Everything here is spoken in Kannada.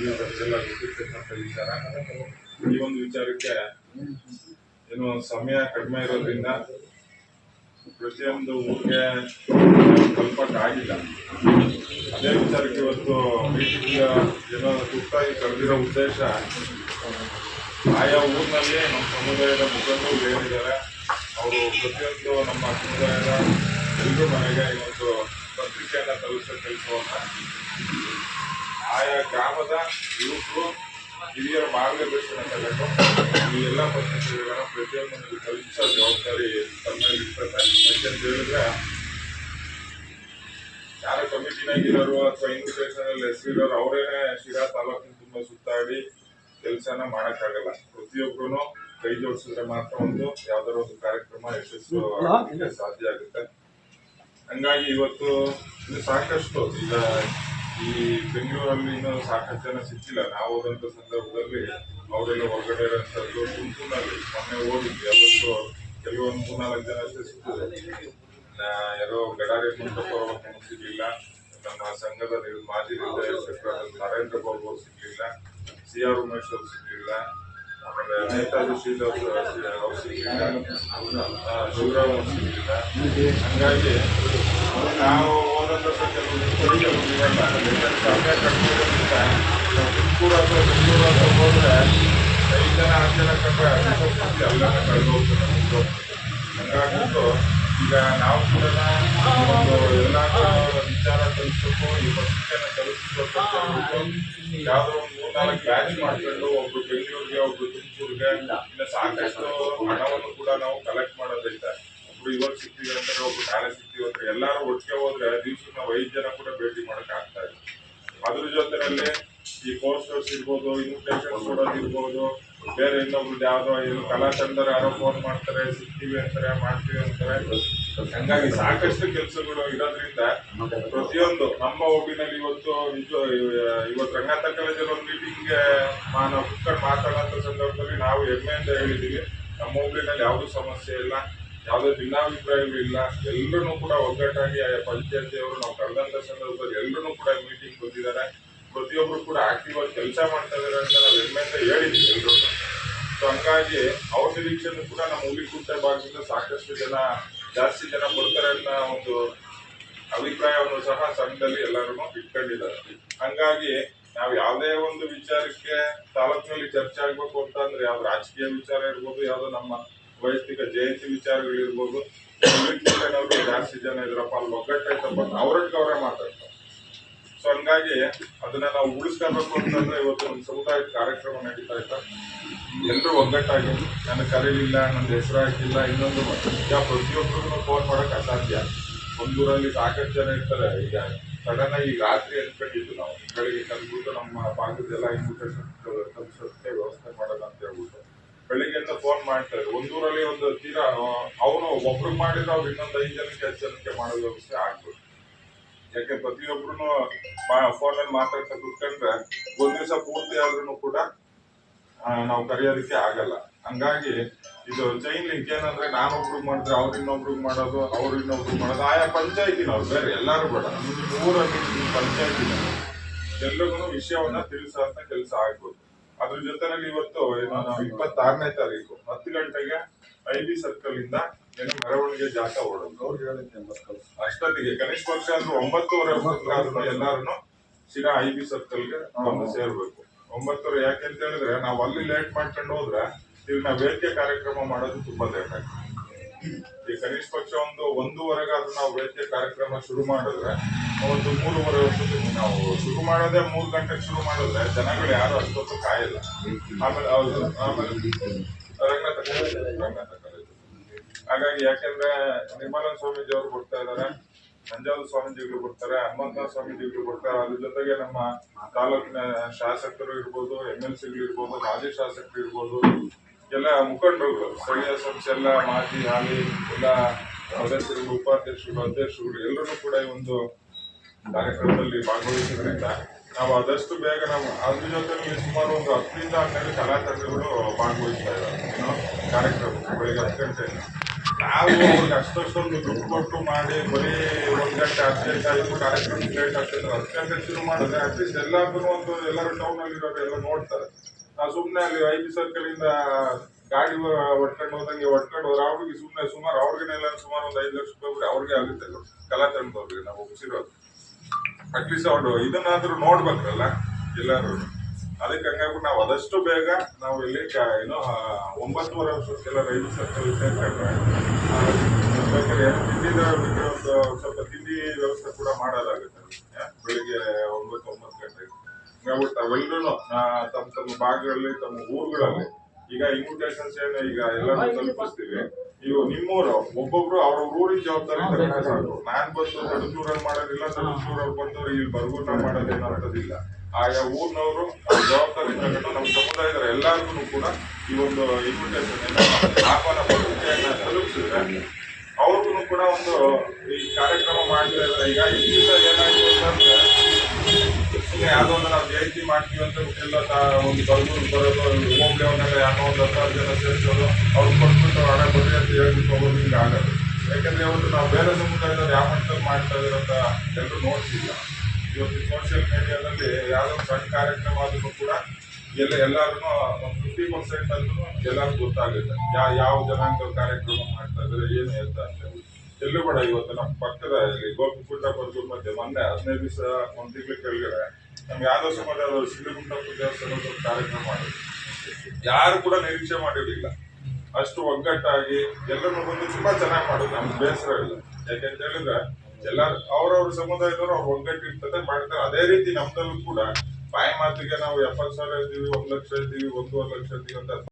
ಎಲ್ಲ ಗೊತ್ತಿರ್ತಕ್ಕಂಥ ವಿಚಾರ. ಈ ಒಂದು ವಿಚಾರಕ್ಕೆ ಏನು ಸಮಯ ಕಡಿಮೆ ಇರೋದ್ರಿಂದ ಪ್ರತಿಯೊಂದು ಊರಿಗೆ ತಲುಪಕ್ಕಾಗಿಲ್ಲ. ಅದೇ ವಿಚಾರಕ್ಕೆ ಇವತ್ತು ಮೀಟಿಂಗ್ ಏನೋ ತುರ್ತಾಗಿ ಕರೆದಿರೋ ಉದ್ದೇಶ, ಆಯಾ ಊರಿನಲ್ಲಿ ನಮ್ಮ ಸಮುದಾಯದ ಮುಖಂಡರು ಏನಿದ್ದಾರೆ ಅವರು ಪ್ರತಿಯೊಂದು ನಮ್ಮ ಸಮುದಾಯದ ಎಲ್ಲರೂ ಮನೆಗೆ ಇವತ್ತು ಪತ್ರಿಕೆಯನ್ನು ತಲುಪಿಸೋ ಕೆಲಸವನ್ನು ಆಯಾ ಗ್ರಾಮದ ಯುವಕರು ಹಿರಿಯರ ಮಾರ್ಗದರ್ಶನ ತಗೊಂಡು ಈ ಎಲ್ಲ ಪತ್ರಿಕೆಗಳನ್ನು ಪ್ರತಿಯೊಂದು ತಲುಪಿಸೋ ಜವಾಬ್ದಾರಿ ತಮ್ಮಲ್ಲಿ ಇರ್ತದೆ. ಯಾಕೆಂತ ಹೇಳಿದ್ರೆ ಯಾರ ಕಮಿಟಿನಾಗಿರೋರು ಅಥವಾ ಇನ್ವಿಟೇಷನ್ ಹೆಸರಿರೋರು ಅವರೇನೆ ಶಿರಾ ತಾಲೂಕಿನ ತುಂಬಾ ಸುತ್ತಾಡಿ ಕೆಲಸನ ಮಾಡಕ್ಕಾಗಲ್ಲ. ಪ್ರತಿಯೊಬ್ಬರು ಕೈ ಜೋಡಿಸಿದ್ರೆ ಮಾತ್ರ ಒಂದು ಯಾವ್ದಾರ ಒಂದು ಕಾರ್ಯಕ್ರಮ ಯಶಸ್ಸು ಸಾಧ್ಯ ಆಗುತ್ತೆ. ಹಂಗಾಗಿ ಇವತ್ತು ಇದು ಸಾಕಷ್ಟು ಈಗ ಈ ಬೆಂಗಳೂರಲ್ಲಿ ಇನ್ನೂ ಸಾಕಷ್ಟು ಜನ ಸಿಕ್ಕಿಲ್ಲ. ನಾವು ಹೋದಂತ ಸಂದರ್ಭದಲ್ಲಿ ಅವರೆಲ್ಲ ಹೊರಗಡೆ ಇರೋಂಥದ್ದು ತುಮಕೂರಿನಲ್ಲಿ ಮೊನ್ನೆ ಹೋಗಿದ್ವಿ. ಅವತ್ತು ಕೆಲವೊಂದು 3-4 ಜನ ಅಷ್ಟೇ ಸಿಕ್ಕಿದೆ. ಯಾರೋ ಗಡಾರಿ ಮಂಟಪ ಸಿಗ್ಲಿಲ್ಲ, ನಮ್ಮ ಸಂಘದ ಮಾಜಿ ನಿರ್ದೇಶಕರಾದ ನರೇಂದ್ರ ಬಾಬು ಅವರು ಸಿಗ್ಲಿಲ್ಲ, CR ಉಮೇಶ್ ಅವರು ಸಿಗ್ಲಿಲ್ಲ, ಆಮೇಲೆ ನೇತಾಜಿ ಶ್ರೀನಿವಾಸ್ ಅವ್ರು ಸಿಗ್ಲಿಲ್ಲ, ಶಿವರಾಮ್ ಅವ್ರು ಸಿಗ್ಲಿಲ್ಲ. ಹಂಗಾಗಿ ನಾವು ಹೋದಂತ ಸಮಯ ಕಟ್ಟಿರೋದ್ರಿಂದ ತುಮಕೂರು ಅಥವಾ ಬೆಂಗಳೂರು ಅಂತ ಹೋದ್ರೆ 5 ಜನ 6 ಜನ ಕಂಡ್ರೆ ಎಲ್ಲನ ಕಳೆದು ಹೋಗ್ತಾರೆ. ಹಂಗಾಗಿತ್ತು ಈಗ ನಾವು ಕೂಡ ಎಲ್ಲ ವಿಚಾರ ತಲುಪಿಸಬೇಕು, ಈ ಪತ್ರಿಕೆನ ತಲುಪಿಸಬೇಕು. ಯಾವ್ದೋ ಒಂದು 3-4 ಬ್ಯಾಚ್ ಮಾಡ್ಕೊಂಡು ಒಬ್ರು ಬೆಂಗಳೂರಿಗೆ, ಒಬ್ರು ತುಮಕೂರಿಗೆ, ಇನ್ನು ಸಾಕಷ್ಟು ಹಣವನ್ನು ಕೂಡ ನಾವು ಕಲೆಕ್ಟ್ ಮಾಡೋದೈತೆ. ಒಬ್ರು ಇವತ್ತು ಸಿಗ್ತೀವಿ ಅಂತಾರೆ, ಒಬ್ರು ನಾಳೆ ಸಿಗ್ತೀವಿ ಅಂತಾರೆ. ಎಲ್ಲರೂ ಒಟ್ಟಿಗೆ ಹೋದ್ರೆ ದಿವ್ಸಕ್ಕೆ ನಾವು 5 ಜನ ಕೂಡ ಭೇಟಿ ಮಾಡಕ್ ಆಗ್ತಾ ಇದೆ. ಅದ್ರ ಜೊತೆಯಲ್ಲಿ ಈ ಪೋಸ್ಟರ್ಸ್ ಇರ್ಬೋದು, ಇನ್ವಿಟೇಷನ್ ಕೊಡೋದಿರ್ಬೋದು, ಬೇರೆ ಇನ್ನೊಬ್ರು ಯಾವ್ದೋ ಏನು ಕಲಾ ತಂಡರು ಯಾರೋ ಫೋನ್ ಮಾಡ್ತಾರೆ, ಸಿಗ್ತೀವಿ ಅಂತಾರೆ, ಮಾಡ್ತೀವಿ ಅಂತಾರೆ. ಹಂಗಾಗಿ ಸಾಕಷ್ಟು ಕೆಲಸಗಳು ಇರೋದ್ರಿಂದ ಪ್ರತಿಯೊಂದು ನಮ್ಮ ಹೋಗಿನಲ್ಲಿ ಇವತ್ತು ರಂಗನಾಥ ಕಾಲೇಜಲ್ಲಿ ಒಂದು ಮೀಟಿಂಗ್ಗೆ ನಾವು ಕುತ್ಕೊಂಡು ಮಾತಾಡೋಂಥ ಸಂದರ್ಭದಲ್ಲಿ ನಾವು ಹೆಮ್ಮೆಯಿಂದ ಹೇಳಿದ್ದೀವಿ, ನಮ್ಮ ಹೋಗ್ಲಿನಲ್ಲಿ ಯಾವುದೂ ಸಮಸ್ಯೆ ಇಲ್ಲ, ಯಾವುದೇ ಭಿನ್ನಾಭಿಪ್ರಾಯಗಳಿಲ್ಲ, ಎಲ್ಲರೂ ಕೂಡ ಒಗ್ಗಟ್ಟಾಗಿ ಪಂಚಾಯತಿಯವರು ನಾವು ಕರೆದಂಥ ಸಂದರ್ಭದಲ್ಲಿ ಎಲ್ಲರೂ ಕೂಡ ಮೀಟಿಂಗ್ ಬಂದಿದ್ದಾರೆ. ಪ್ರತಿಯೊಬ್ಬರು ಕೂಡ ಆಕ್ಟಿವ್ ಆಗಿ ಕೆಲಸ ಮಾಡ್ತಾ ಇದ್ದಾರೆ ಅಂತ ನಾವು ಹೆಮ್ಮೆಯಿಂದ ಹೇಳಿದ್ದೀವಿ ಎಲ್ಲರೂ. ಸೊ ಹಂಗಾಗಿ ಅವ್ರ ನಿರೀಕ್ಷೆನೂ ಕೂಡ ನಮ್ಮ ಹುಲಿಕುಂಟೆ ಭಾಗದಿಂದ ಸಾಕಷ್ಟು ಜಾಸ್ತಿ ಜನ ಬರ್ತಾರೆ ಅನ್ನೋ ಒಂದು ಅಭಿಪ್ರಾಯವನ್ನು ಸಹ ಸಂಘದಲ್ಲಿ ಎಲ್ಲರೂ ಇಟ್ಕೊಂಡಿದ್ದಾರೆ. ಹಂಗಾಗಿ ನಾವು ಯಾವುದೇ ಒಂದು ವಿಚಾರಕ್ಕೆ ತಾಲೂಕಿನಲ್ಲಿ ಚರ್ಚೆ ಆಗ್ಬೇಕು ಅಂತಂದ್ರೆ ಯಾವ್ದು ರಾಜಕೀಯ ವಿಚಾರ ಇರ್ಬೋದು, ಯಾವ್ದು ನಮ್ಮ ವೈಯಕ್ತಿಕ ಜಯಂತಿ ವಿಚಾರಗಳಿರ್ಬೋದು, ಜಾಸ್ತಿ ಜನ ಇದ್ರಪ್ಪ ಅಲ್ಲಿ ಒಗ್ಗಟ್ಟಾಯ್ತಪ್ಪ ಅವ್ರೊಟ್ಟಿಗೆ ಅವರೇ ಮಾತಾಡ್ತಾರೆ. ಸೊ ಹಂಗಾಗಿ ಅದನ್ನ ನಾವು ಉಳಿಸ್ಕೋಬೇಕು ಅಂತಂದ್ರೆ ಇವತ್ತು ಒಂದು ಸಮುದಾಯದ ಕಾರ್ಯಕ್ರಮ ನಡೀತಾ ಇತ್ತು. ಎಲ್ಲರೂ ಒಗ್ಗಟ್ಟಾಗಿ ನನಗೆ ಕರೀಲಿಲ್ಲ, ನನ್ನ ಹೆಸರು ಹಾಕಿಲ್ಲ, ಇನ್ನೊಂದು ಪ್ರತಿಯೊಬ್ಬರಿಗೂ ಫೋನ್ ಮಾಡಕ್ ಅಸಾಧ್ಯ. ಒಂದೂರಲ್ಲಿ ಸಾಕಷ್ಟು ಜನ ಇರ್ತಾರೆ. ಈಗ ಸಡನ್ ಆಗಿ ರಾತ್ರಿ ಅನ್ಕೊಂಡಿದ್ದು ನಾವು ಬೆಳಿಗ್ಗೆ ತಂದ್ಬಿಟ್ಟು ನಮ್ಮ ಭಾಗದೆಲ್ಲ ಇನ್ವಿಟೇಷನ್ ತಲುಪಿಸೋದಕ್ಕೆ ವ್ಯವಸ್ಥೆ ಮಾಡೋಣ ಅಂತ ಹೇಳ್ಬಿಟ್ಟು ಬೆಳಿಗ್ಗೆಯಿಂದ ಫೋನ್ ಮಾಡ್ತಾರೆ. ಒಂದೂರಲ್ಲಿ ಒಂದು ತೀರಾ ಅವನು ಒಬ್ರಿಗೆ ಮಾಡಿದ್ರೆ ಅವ್ರು ಇನ್ನೊಂದು 5 ಜನಕ್ಕೆ 10 ಜನಕ್ಕೆ ಮಾಡೋ ವ್ಯವಸ್ಥೆ ಆಗ್ಬೋದು. ಯಾಕೆ ಪ್ರತಿಯೊಬ್ರು ಫೋನಲ್ಲಿ ಮಾತಾಡ್ತಾ ಕುತ್ಕೊಂಡ್ರೆ ಒಂದ್ ದಿವಸ ಪೂರ್ತಿ ಆದ್ರೂ ಕೂಡ ನಾವು ಕರೆಯೋದಕ್ಕೆ ಆಗಲ್ಲ. ಹಂಗಾಗಿ ಇದು ಚೈನ್ ಲಿಂಕ್ ಏನಂದ್ರೆ ನಾನೊಬ್ರಿಗೆ ಮಾಡಿದ್ರೆ ಅವ್ರು ಇನ್ನೊಬ್ರಿಗೆ ಮಾಡೋದು, ಅವ್ರು ಇನ್ನೊಬ್ರಿಗೆ ಮಾಡೋದು. ಆಯಾ ಪಂಚಾಯತಿನವ್ರು ಬೇರೆ ಎಲ್ಲರೂ ಬೇಡ, ಊರಲ್ಲಿ ಪಂಚಾಯತಿನ ಎಲ್ರಿಗೂ ವಿಷಯವನ್ನ ತಿಳಿಸುವಂತ ಕೆಲಸ ಆಗ್ಬೋದು. ಅದ್ರ ಜೊತೆನಲ್ಲಿ ಇವತ್ತು ನಾವು 26ನೇ ತಾರೀಕು 10 ಗಂಟೆಗೆ IB ಸರ್ಕಲ್ ಇಂದ ಮೆರವಣಿಗೆ ಜಾಥಾ ಓಡೋದು. ಅಷ್ಟೊತ್ತಿಗೆ ಕನಿಷ್ಠ ಪಕ್ಷ ಅಂದ್ರೆ 9:30 ಎಲ್ಲಾರು ಶಿರಾ IB ಸರ್ಕಲ್ಗೆ ಬಂದು ಸೇರ್ಬೇಕು. 9:30 ಯಾಕೆಂತ ಹೇಳಿದ್ರೆ ನಾವು ಅಲ್ಲಿ ಲೇಟ್ ಮಾಡ್ಕೊಂಡು ಹೋದ್ರೆ ಈಗ ನಾವು ವೇದಿಕೆ ಕಾರ್ಯಕ್ರಮ ಮಾಡೋದು ತುಂಬಾ ಲೇಟ್ ಆಗ್ತದೆ. ಈ ಕನಿಷ್ಠ ಪಕ್ಷ 1:15 ನಾವು ವೇದಿಕೆ ಕಾರ್ಯಕ್ರಮ ಶುರು ಮಾಡಿದ್ರೆ ಒಂದು 3:30 ವರ್ಷದಲ್ಲಿ ನಾವು ಶುರು ಮಾಡೋದೇ 3 ಗಂಟೆಗೆ ಶುರು ಮಾಡಿದ್ರೆ ಜನಗಳು ಯಾರು ಅಷ್ಟೊತ್ತು ಕಾಯಲ್ಲ. ಆಮೇಲೆ ರಂಗನಾಥ ಕಾಲೇಜು ಹಾಗಾಗಿ ಯಾಕೆಂದ್ರೆ ನಿರ್ಮಲಾನಂದ ಸ್ವಾಮೀಜಿ ಅವರು ಬರ್ತಾ ಇದ್ದಾರೆ, ನಂಜಾದ ಸ್ವಾಮೀಜಿಗಳು ಬರ್ತಾರೆ, ಹನುಮಂತನಾಥ ಸ್ವಾಮೀಜಿಗಳು ಬರ್ತಾರೆ. ಅದ್ರ ಜೊತೆಗೆ ನಮ್ಮ ತಾಲೂಕಿನ ಶಾಸಕರು ಇರ್ಬೋದು, MLCಗಳು ಇರ್ಬೋದು, ಮಾಜಿ ಶಾಸಕರು ಇರ್ಬೋದು, ಎಲ್ಲ ಮುಖಂಡರುಗಳು, ಸ್ಥಳೀಯ ಸಂಸ್ಥೆ ಎಲ್ಲ ಮಾಜಿ ಹಾಲಿ ಎಲ್ಲ ಸದಸ್ಯರುಗಳು, ಉಪಾಧ್ಯಕ್ಷರು, ಅಧ್ಯಕ್ಷರುಗಳು ಎಲ್ಲರೂ ಕೂಡ ಈ ಒಂದು ಕಾರ್ಯಕ್ರಮದಲ್ಲಿ ಭಾಗವಹಿಸೋದ್ರಿಂದ ನಾವು ಆದಷ್ಟು ಬೇಗ ನಾವು ಅದ್ರ ಜೊತೆಗೆ ಸುಮಾರು ಒಂದು 10ರಿಂದ 12 ಕಲಾ ತಂಡಗಳು ಭಾಗವಹಿಸ್ತಾ ಇದ್ದಾರೆ ಕಾರ್ಯಕ್ರಮ ಬೆಳಿಗ್ಗೆ 10 ಗಂಟೆಯಿಂದ. ನಾವು ಅವ್ರಿಗೆ ಅಷ್ಟೊಂದು ದುಡ್ಡು ಕೊಟ್ಟು ಮಾಡಿ ಬರೀ 1 ಗಂಟೆ ಅರ್ಜೆಂಟ್ ಆಯಿತು ಕಾರ್ಯಕ್ರಮ ಲೇಟ್ ಆಗ್ತದೆ 10 ಗಂಟೆ ಶುರು ಮಾಡಿದ್ರೆ ಅಟ್ಲೀಸ್ಟ್ ಎಲ್ಲರಿಗೂ ಒಂದು ಎಲ್ಲರೂ ಟೌನಲ್ಲಿ ಇರೋರು ಎಲ್ಲ ನೋಡ್ತಾರೆ. ನಾವು ಸುಮ್ಮನೆ ಅಲ್ಲಿ ಐದು ಸರ್ಕಲಿಂದ ಗಾಡಿ ಹೊಡ್ಕೊಂಡು ಹೋದಂಗೆ ಹೊಡ್ಕೊಂಡು ಹೋದ್ರೆ ಅವ್ರಿಗೆ ಸುಮಾರು ಅವ್ರಿಗೆಲ್ಲ ಸುಮಾರು ಒಂದು 5 ಲಕ್ಷ ರೂಪಾಯಿ ಅವ್ರಿಗೆ ಆಗುತ್ತೆ ಕಲಾ ತಂಡದವ್ರಿಗೆ ನಾವು ಒಪ್ಪಿಸಿರೋದು. ಅಟ್ಲೀಸ್ಟ್ ಅವರು ಇದನ್ನಾದ್ರೂ ನೋಡ್ಬೇಕಲ್ಲ ಎಲ್ಲರೂ. ಅದಕ್ಕೆ ಹಂಗಾಗಿ ನಾವು ಆದಷ್ಟು ಬೇಗ ನಾವು ಇಲ್ಲಿ ಏನು 9:30 ವರ್ಷಕ್ಕೆಲ್ಲ 5 ಸರ್ಕಲ್ ಸೇರ್ಕೊಂಡ್ರೆ ಬೇಕಾದ್ರೆ ತಿಂಡಿದ ಒಂದು ಸ್ವಲ್ಪ ತಿಂಡಿ ವ್ಯವಸ್ಥೆ ಕೂಡ ಮಾಡೋದಾಗುತ್ತೆ. ಬೆಳಿಗ್ಗೆ 9 ಗಂಟೆಗೆ ಹಂಗಾಗ್ಬಿಟ್ಟು ತಾವೆಲ್ಲರೂ ತಮ್ಮ ಭಾಗಗಳಲ್ಲಿ ತಮ್ಮ ಊರುಗಳಲ್ಲಿ ಈಗ ಇನ್ವಿಟೇಷನ್ಸ್ ಏನು ಈಗ ಎಲ್ಲರೂ ತಲುಪಿಸ್ತೀವಿ. ನೀವು ನಿಮ್ಮೂರು ಒಬ್ಬೊಬ್ರು ಅವ್ರ ಊರಿನ ಜವಾಬ್ದಾರಿ ತಗೊಂಡ್ರೆ ಸಾಕು. ನಾನ್ ಬಂದು ತಡಚೂರಲ್ಲಿ ಮಾಡೋದಿಲ್ಲ, ತಡಚೂರಲ್ಲಿ ಬಂದವರು ಇಲ್ಲಿ ಬರ್ಗುನ ಮಾಡೋದೇನು ಅಂತದಿಲ್ಲ. ಆಯಾ ಊರಿನವರು ಜವಾಬ್ದಾರಿ ತಗೊಂಡು ನಮ್ಮ ಸಮುದಾಯದ ಎಲ್ಲರಿಗೂ ಕೂಡ ಈ ಒಂದು ಇನ್ವಿಟೇಷನ್ ಆಹ್ವಾನ ಪತ್ರಿಕೆಯನ್ನ ತಲುಪಿಸಿದ್ರೆ ಅವ್ರಿಗೂ ಕೂಡ ಒಂದು ಈ ಕಾರ್ಯಕ್ರಮ ಮಾಡ್ತಾ ಇದ್ದಾರೆ. ಈಗ ಈ ದಿವಸ ಏನಾಯ್ತು ಅಂತಂದ್ರೆ ಸುಮ್ಮನೆ ಯಾವುದೋ ಒಂದು ನಾವು ಜಯಂತಿ ಮಾಡ್ತೀವಿ ಅಂತ ಎಲ್ಲ ಒಂದು ಬರ್ಗೂರು ಬರೋದು ಹೋಗ್ಲಿ ಅವನ್ನೆಲ್ಲ ಯಾರೋ ಒಂದು 10,000 ಜನ ಸೇರಿಸೋದು ಅವ್ರು ಕೊಟ್ಬಿಟ್ಟು ಹಣ ಬರ್ರಿ ಅಂತ ಹೇಳ್ಬಿಟ್ಟು ಹೋಗೋದು ಹಿಂಗೆ ಆಗೋದು. ಯಾಕಂದ್ರೆ ಇವತ್ತು ನಾವು ಬೇರೆ ಸಮುದಾಯದವ್ರು ಯಾವ ಮಟ್ಟದಲ್ಲಿ ಮಾಡ್ತಾ ಇದ್ದಾರೆ ಅಂತ ಎಲ್ಲರೂ ನೋಡ್ತಿಲ್ಲ. ಇವತ್ತು ಸೋಷಿಯಲ್ ಮೀಡಿಯಾದಲ್ಲಿ ಯಾವುದೋ ಸಣ್ಣ ಕಾರ್ಯಕ್ರಮ ಆದ್ರೂ ಕೂಡ ಎಲ್ಲರೂ ಒಂದು 50% ಅಂದ್ರೂ ಎಲ್ಲರಿಗೂ ಗೊತ್ತಾಗುತ್ತೆ ಯಾವ ಜನಾಂಗ ಕಾರ್ಯಕ್ರಮ ಮಾಡ್ತಾ ಇದ್ದಾರೆ ಏನು ಅಂತ ಹೇಳಿ. ಎಲ್ಲೂ ಕೂಡ ಇವತ್ತು ನಮ್ಮ ಪಕ್ಕದ ಇಲ್ಲಿ ಗೋಪಿಗುಡ್ಡ ಬರ್ಗೂರ್ ಮಧ್ಯೆ ಮೊನ್ನೆ 15 ದಿವಸ ಒಂದು ತಿಂಗಳ ಕೆಳಗಡೆ ನಮ್ಗೆ ಯಾವ್ದೋ ಸಮಾಜದವರು ಸಿರಿಗುಂಡಪ್ಪ ದೇವಸ್ಥಾನದ ಕಾರ್ಯಕ್ರಮ ಮಾಡಿದ್ರು. ಯಾರು ಕೂಡ ನಿರೀಕ್ಷೆ ಮಾಡಿರಲಿಲ್ಲ. ಅಷ್ಟು ಒಗ್ಗಟ್ಟಾಗಿ ಎಲ್ಲರೂ ಬಂದು ತುಂಬಾ ಚೆನ್ನಾಗಿ ಮಾಡೋದು. ನಮ್ಗೆ ಬೇಸರ ಇಲ್ಲ. ಯಾಕೆಂತ ಹೇಳಿದ್ರೆ ಎಲ್ಲರೂ ಅವ್ರವ್ರ ಸಮುದಾಯದವರು ಅವ್ರು ಒಗ್ಗಟ್ಟಿರ್ತದೆ ಮಾಡ್ತಾರೆ. ಅದೇ ರೀತಿ ನಮ್ದಲ್ಲೂ ಕೂಡ ಬಾಯಿ ಮಾತಿಗೆ ನಾವು 70,000 ಇದ್ದೀವಿ, 1 ಲಕ್ಷ ಇದ್ದೀವಿ, 1.5 ಲಕ್ಷ ಇದ್ದೀವಿ ಅಂತ